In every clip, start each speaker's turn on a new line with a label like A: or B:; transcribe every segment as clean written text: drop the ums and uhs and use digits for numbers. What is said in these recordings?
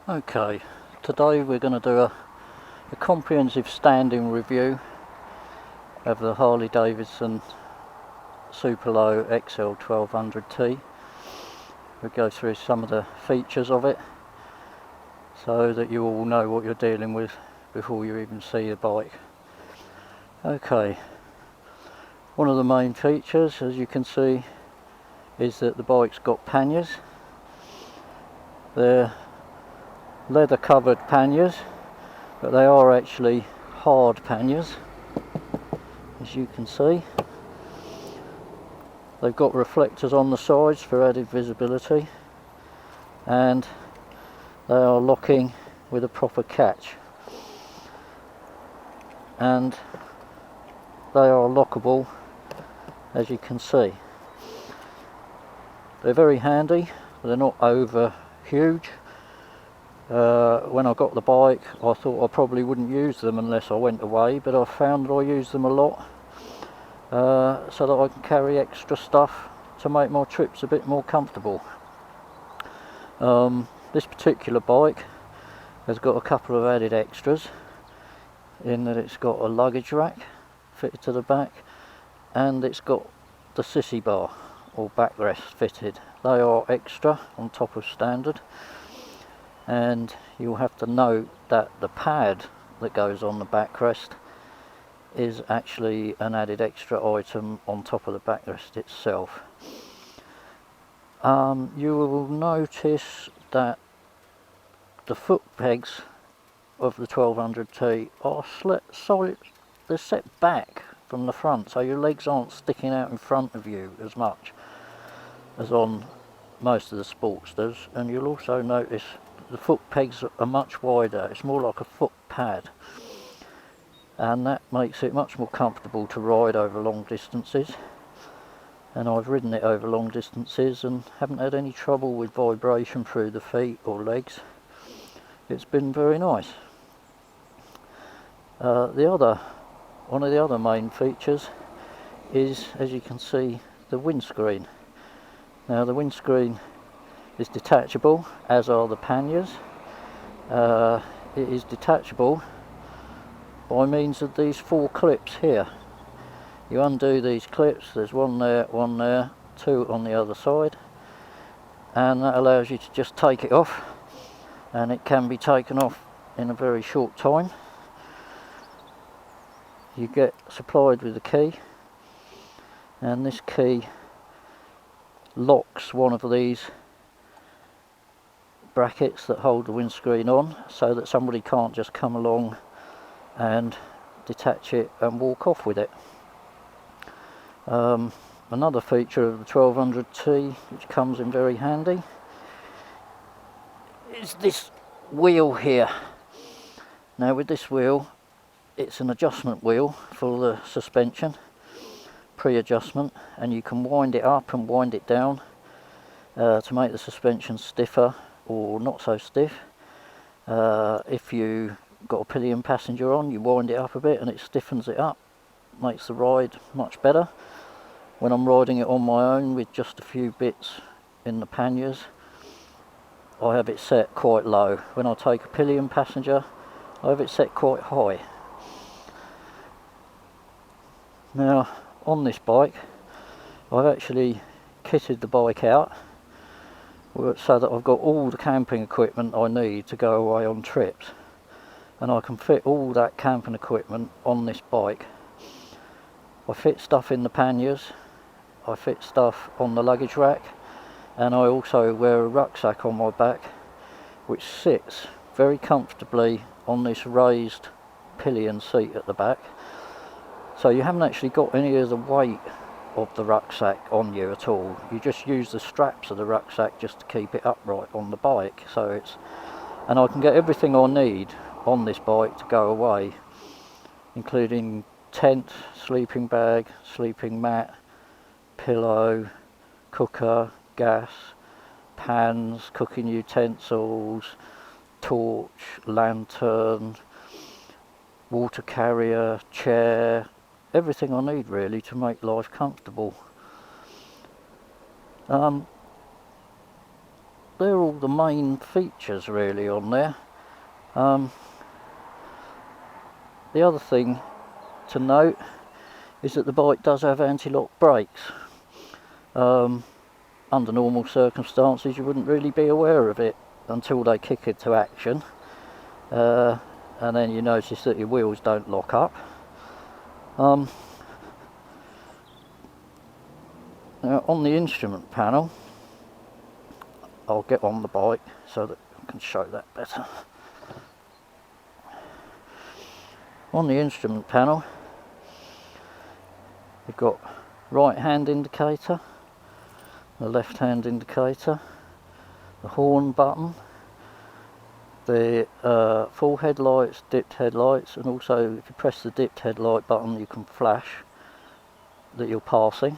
A: Okay, today we're going to do a comprehensive standing review of the Harley Davidson Superlow XL1200t. We'll go through some of the features of it so that you all know what you're dealing with before you even see the bike. Okay, one of the main features, as you can see, is that the bike's got panniers. They're leather covered panniers, but they are actually hard panniers, as you can see. They've got reflectors on the sides for added visibility, and they are locking with a proper catch, and they are lockable, as you can see. They're very handy, but they're not over huge. When I got the bike, I thought I probably wouldn't use them unless I went away, but I've found that I use them a lot, so that I can carry extra stuff to make my trips a bit more comfortable. This particular bike has got a couple of added extras, in that it's got a luggage rack fitted to the back, and it's got the sissy bar or backrest fitted. They are extra on top of standard, and you'll have to note that the pad that goes on the backrest is actually an added extra item on top of the backrest itself. You will notice that the foot pegs of the 1200t are solid. They're set back from the front, so your legs aren't sticking out in front of you as much as on most of the Sportsters. And you'll also notice the foot pegs are much wider. It's more like a foot pad, and that makes it much more comfortable to ride over long distances. And I've ridden it over long distances and haven't had any trouble with vibration through the feet or legs. It's been very nice. One of the other main features is, as you can see, the windscreen. Now the windscreen is detachable, as are the panniers. It is detachable by means of these 4 clips here. You undo these clips, there's one there, 2 on the other side, and that allows you to just take it off, and it can be taken off in a very short time. You get supplied with a key, and this key locks one of these brackets that hold the windscreen on, so that somebody can't just come along and detach it and walk off with it. Another feature of the 1200t, which comes in very handy, is this wheel here. Now with this wheel, it's an adjustment wheel for the suspension, pre-adjustment, and you can wind it up and wind it down to make the suspension stiffer or not so stiff. If you got a pillion passenger on, you wind it up a bit and it stiffens it up, makes the ride much better. When I'm riding it on my own with just a few bits in the panniers, I have it set quite low. When I take a pillion passenger, I have it set quite high. Now on this bike, I've actually kitted the bike out so that I've got all the camping equipment I need to go away on trips, and I can fit all that camping equipment on this bike. I fit stuff in the panniers, I fit stuff on the luggage rack, and I also wear a rucksack on my back, which sits very comfortably on this raised pillion seat at the back. So you haven't actually got any of the weight of the rucksack on you at all. You just use the straps of the rucksack just to keep it upright on the bike. And I can get everything I need on this bike to go away, including tent, sleeping bag, sleeping mat, pillow, cooker, gas, pans, cooking utensils, torch, lantern, water carrier, chair, everything I need really to make life comfortable. they're all the main features really on there. The other thing to note is that the bike does have anti-lock brakes. Under normal circumstances you wouldn't really be aware of it until they kick into action, and then you notice that your wheels don't lock up. Now on the instrument panel, I'll get on the bike so that I can show that better. On the instrument panel you've got right hand indicator, the left hand indicator, the horn button, the full headlights, dipped headlights, and also if you press the dipped headlight button you can flash that you're passing.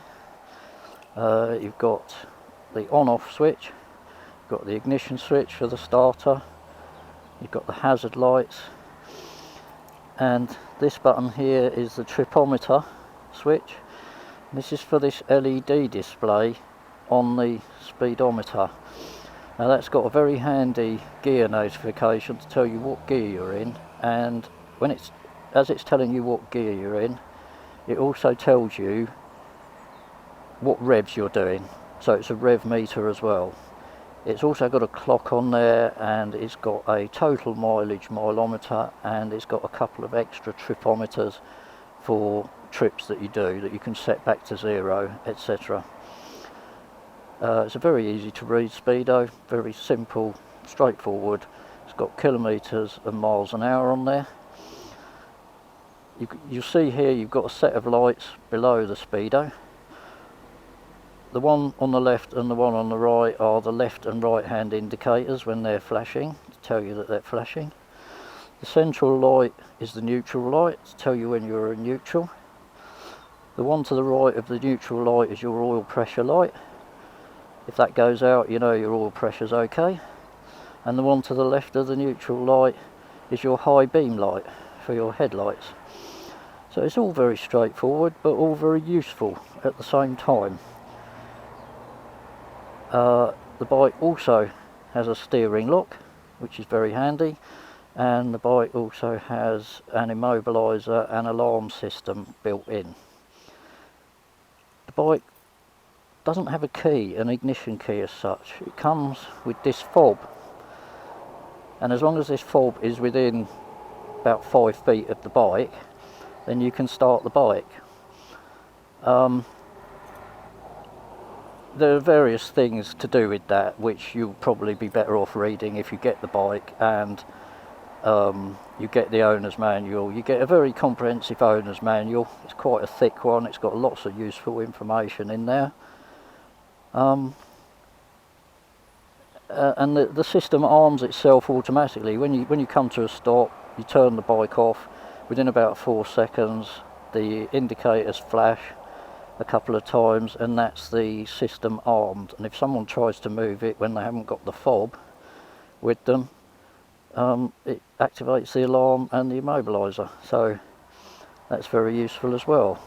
A: You've got the on-off switch, you've got the ignition switch for the starter, you've got the hazard lights, and this button here is the tripometer switch. This is for this LED display on the speedometer. Now that's got a very handy gear notification to tell you what gear you're in, and when as it's telling you what gear you're in, it also tells you what revs you're doing, so it's a rev meter as well. It's also got a clock on there, and it's got a total mileage mileometer, and it's got a couple of extra tripometers for trips that you do that you can set back to 0, etc. It's a very easy to read speedo, very simple, straightforward. It's got kilometres and miles an hour on there. You'll see here you've got a set of lights below the speedo. The one on the left and the one on the right are the left and right hand indicators when they're flashing, to tell you that they're flashing. The central light is the neutral light, to tell you when you're in neutral. The one to the right of the neutral light is your oil pressure light. If that goes out, you know your oil pressure's okay. And the one to the left of the neutral light is your high beam light for your headlights. So it's all very straightforward, but all very useful at the same time. The bike also has a steering lock, which is very handy, and the bike also has an immobiliser and alarm system built in. The bike doesn't have a key, an ignition key as such. It comes with this fob, and as long as this fob is within about 5 feet of the bike, then you can start the bike. There are various things to do with that, which you'll probably be better off reading if you get the bike and you get the owner's manual. You get a very comprehensive owner's manual. It's quite a thick one. It's got lots of useful information in there. And the system arms itself automatically. When you come to a stop, you turn the bike off. Within about 4 seconds, the indicators flash a couple of times, and that's the system armed. And if someone tries to move it when they haven't got the fob with them, it activates the alarm and the immobiliser. So that's very useful as well.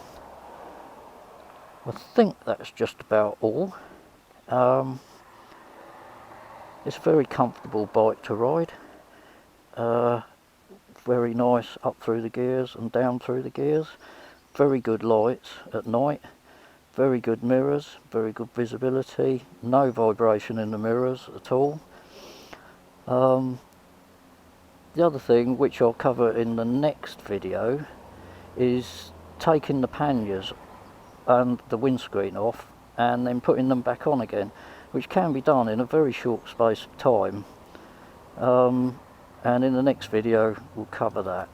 A: I think that's just about all. It's a very comfortable bike to ride. Very nice up through the gears and down through the gears. Very good lights at night. Very good mirrors, very good visibility, no vibration in the mirrors at all. The other thing, which I'll cover in the next video, is taking the panniers and the windscreen off and then putting them back on again, which can be done in a very short space of time. And in the next video we'll cover that.